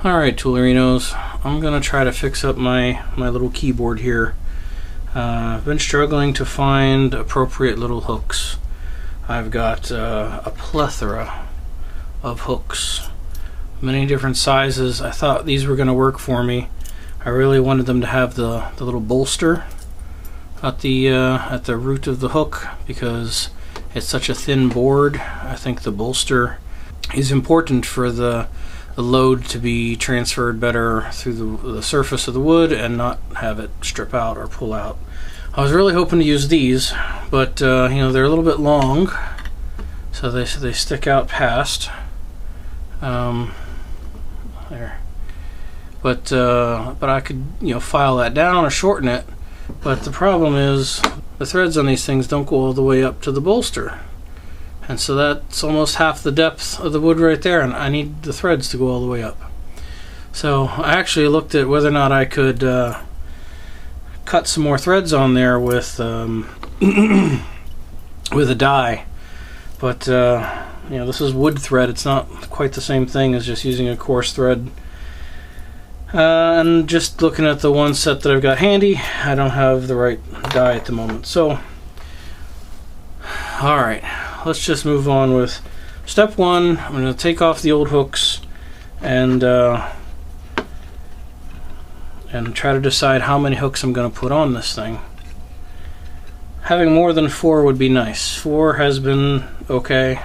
Alright, Toolerinos, I'm going to try to fix up my little keyboard here. I've been struggling to find appropriate little hooks. I've got a plethora of hooks, many different sizes. I thought these were going to work for me. I really wanted them to have the little bolster at the root of the hook because it's such a thin board. I think the bolster is important for the load to be transferred better through the surface of the wood and not have it strip out or pull out. I was really hoping to use these, but you know, they're a little bit long, so they stick out past there. But I could, you know, file that down or shorten it. But the problem is the threads on these things don't go all the way up to the bolster. And so that's almost half the depth of the wood right there, and I need the threads to go all the way up. So I actually looked at whether or not I could cut some more threads on there with with a die. But you know, this is wood thread. It's not quite the same thing as just using a coarse thread. And just looking at the one set that I've got handy, I don't have the right die at the moment. So, alright, let's just move on with step one. I'm going to take off the old hooks and try to decide how many hooks I'm going to put on this thing. Having more than 4 would be nice. 4 has been okay.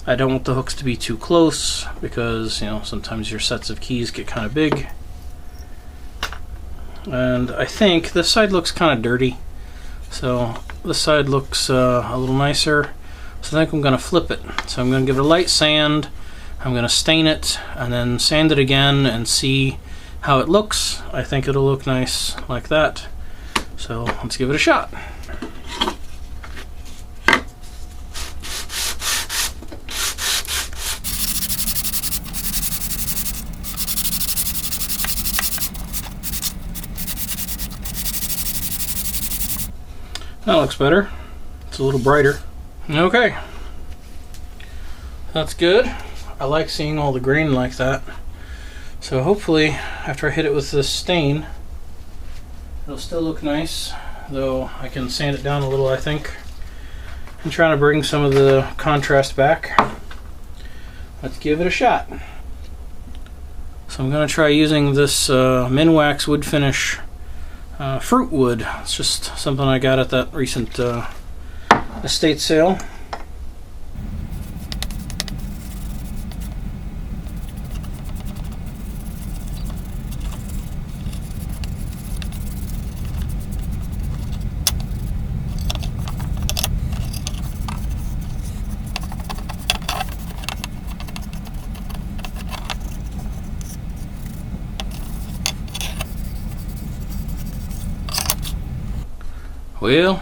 I don't want the hooks to be too close because, you know, sometimes your sets of keys get kind of big. And I think this side looks kind of dirty, so this side looks a little nicer. So I think I'm going to flip it. So I'm going to give it a light sand. I'm going to stain it and then sand it again and see how it looks. I think it'll look nice like that. So let's give it a shot. That looks better. It's a little brighter. Okay. That's good. I like seeing all the grain like that. So hopefully, after I hit it with this stain, it'll still look nice, though I can sand it down a little, I think. I'm trying to bring some of the contrast back. Let's give it a shot. So I'm going to try using this Minwax wood finish fruit wood. It's just something I got at that recent estate sale. Well,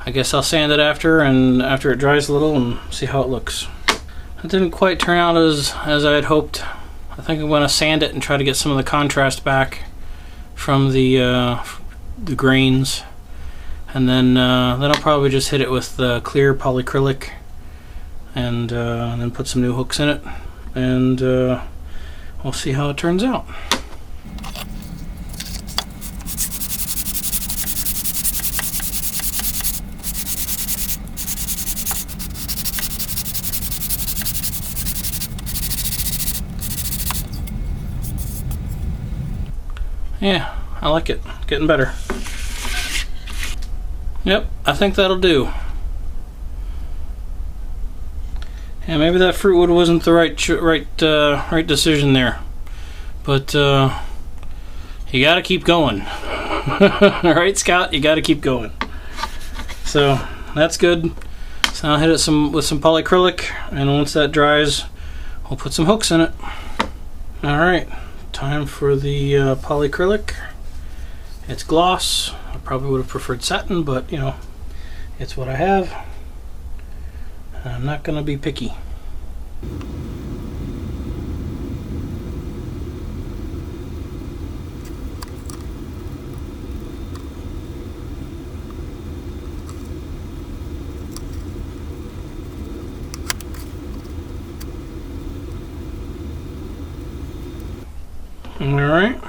I guess I'll sand it after it dries a little and see how it looks. It didn't quite turn out as I had hoped. I think I'm going to sand it and try to get some of the contrast back from the grains, and then I'll probably just hit it with the clear polyacrylic and then put some new hooks in it, and we'll see how it turns out. Yeah, I like it. Getting better. Yep, I think that'll do. Yeah, maybe that fruit wood wasn't the right decision there, but you got to keep going. All right, Scout, you got to keep going. So that's good. So I'll hit it with some polyacrylic, and once that dries, we'll put some hooks in it. All right. Time for the polyacrylic. It's gloss. I probably would have preferred satin, but you know, it's what I have. I'm not going to be picky. Alright.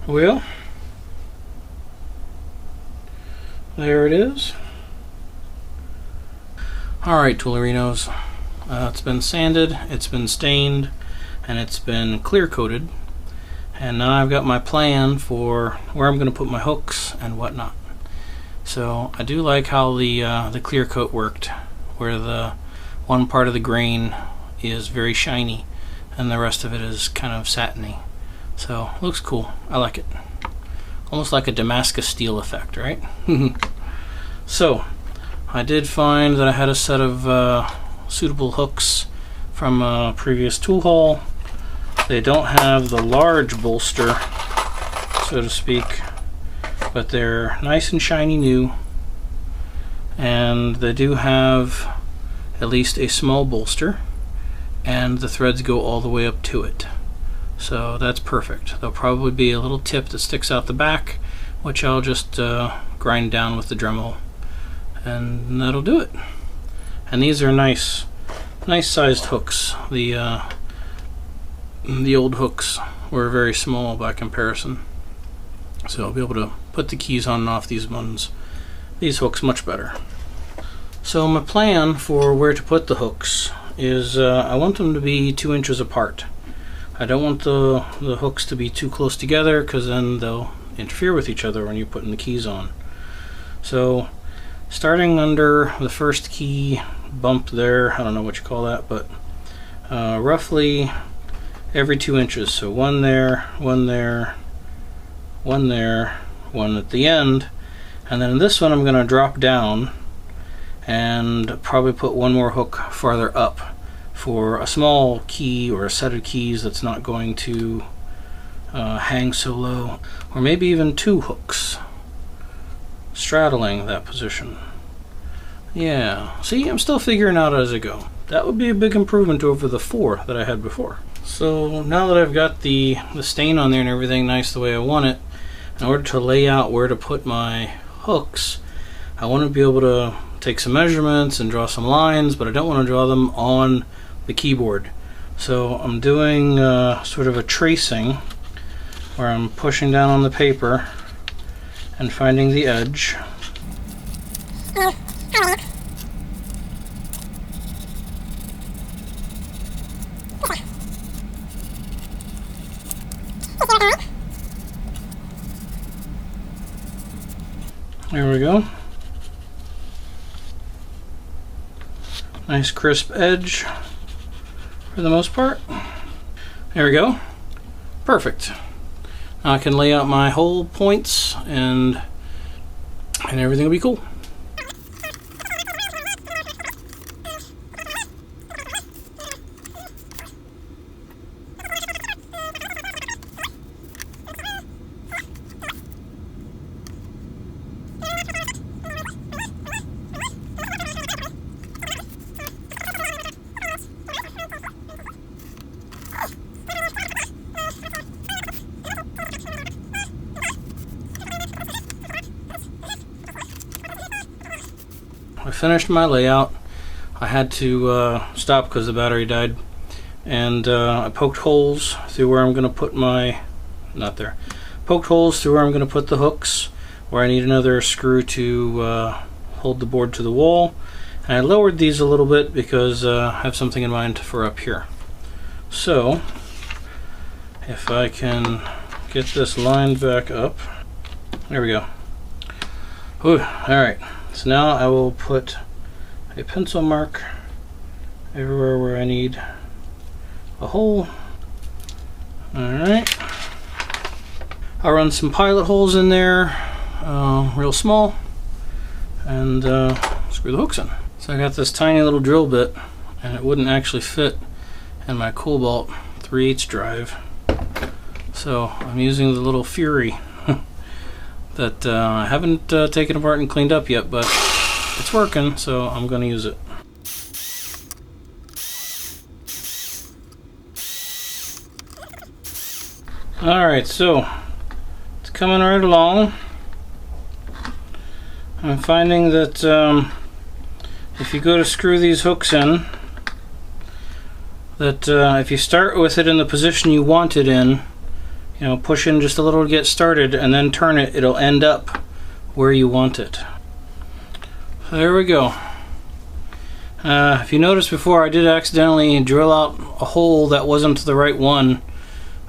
Well, there it is. Alright, Toolerinos. It's been sanded, it's been stained, and it's been clear coated. And now I've got my plan for where I'm going to put my hooks and whatnot. So I do like how the clear coat worked, where the one part of the grain is very shiny and the rest of it is kind of satiny. So looks cool. I like it. Almost like a Damascus steel effect, right? So I did find that I had a set of suitable hooks from a previous tool haul. They don't have the large bolster, so to speak, but they're nice and shiny new, and they do have at least a small bolster, and the threads go all the way up to it. So that's perfect. There'll probably be a little tip that sticks out the back, which I'll just grind down with the Dremel, and that'll do it. And these are nice sized hooks. The old hooks were very small by comparison, so I'll be able to put the keys on and off these hooks much better. So my plan for where to put the hooks is I want them to be 2 inches apart. I don't want the hooks to be too close together, because then they'll interfere with each other when you're putting the keys on. So starting under the first key bump there, I don't know what you call that, but roughly every 2 inches. So one there, one there, one there, one at the end, and then this one I'm going to drop down and probably put one more hook farther up for a small key or a set of keys that's not going to hang so low, or maybe even 2 hooks straddling that position. Yeah, see, I'm still figuring out as I go. That would be a big improvement over the 4 that I had before. So now that I've got the stain on there and everything nice the way I want it, in order to lay out where to put my hooks, I want to be able to take some measurements and draw some lines, but I don't want to draw them on the keyboard. So I'm doing sort of a tracing, where I'm pushing down on the paper and finding the edge. There we go. Nice crisp edge for the most part. There we go. Perfect. Now I can lay out my hole points and everything will be cool. I finished my layout. I had to stop because the battery died, and I poked holes through where I'm going to put my poked holes through where I'm going to put the hooks, where I need another screw to hold the board to the wall, and I lowered these a little bit because I have something in mind for up here. So if I can get this lined back up, there we go. Whew, alright. So now I will put a pencil mark everywhere where I need a hole. Alright. I'll run some pilot holes in there, real small, and screw the hooks in. So I got this tiny little drill bit, and it wouldn't actually fit in my Cobalt 3/8 drive. So I'm using the little Fury that I haven't taken apart and cleaned up yet, but it's working, so I'm going to use it. Alright, so it's coming right along. I'm finding that if you go to screw these hooks in, that if you start with it in the position you want it in, you know, push in just a little to get started and then turn it, it'll end up where you want it. So there we go. If you noticed before, I did accidentally drill out a hole that wasn't the right one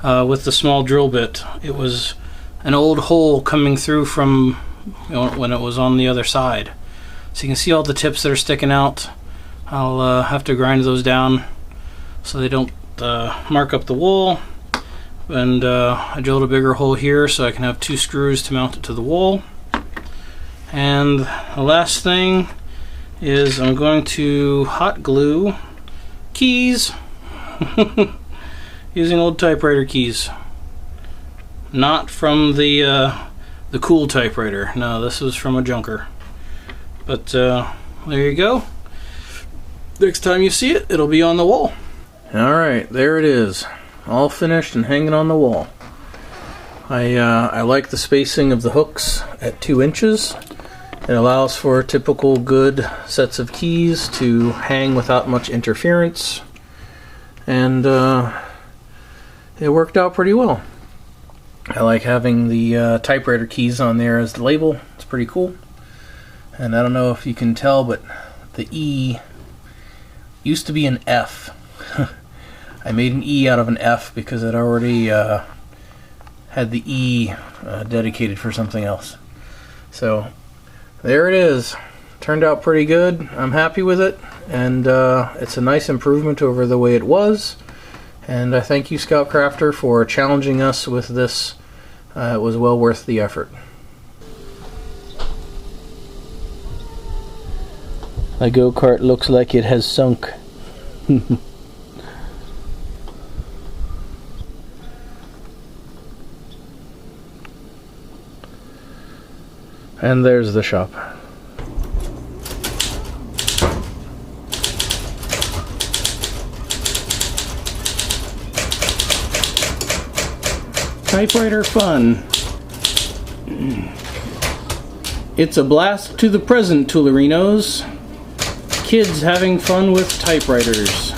with the small drill bit. It was an old hole coming through from, you know, when it was on the other side. So you can see all the tips that are sticking out. I'll have to grind those down so they don't mark up the wool. And I drilled a bigger hole here so I can have 2 screws to mount it to the wall. And the last thing is I'm going to hot glue keys using old typewriter keys. Not from the cool typewriter. No, this was from a junker. But there you go. Next time you see it, it'll be on the wall. Alright, there it is. All finished and hanging on the wall. I like the spacing of the hooks at 2 inches. It allows for typical good sets of keys to hang without much interference. And it worked out pretty well. I like having the typewriter keys on there as the label. It's pretty cool. And I don't know if you can tell, but the E used to be an F. I made an E out of an F because it already had the E dedicated for something else. So there it is. Turned out pretty good. I'm happy with it, and it's a nice improvement over the way it was. And I thank you, Scoutcrafter, for challenging us with this. It was well worth the effort. My go-kart looks like it has sunk. And there's the shop. Typewriter fun. It's a blast to the present, Toolerinos. Kids having fun with typewriters.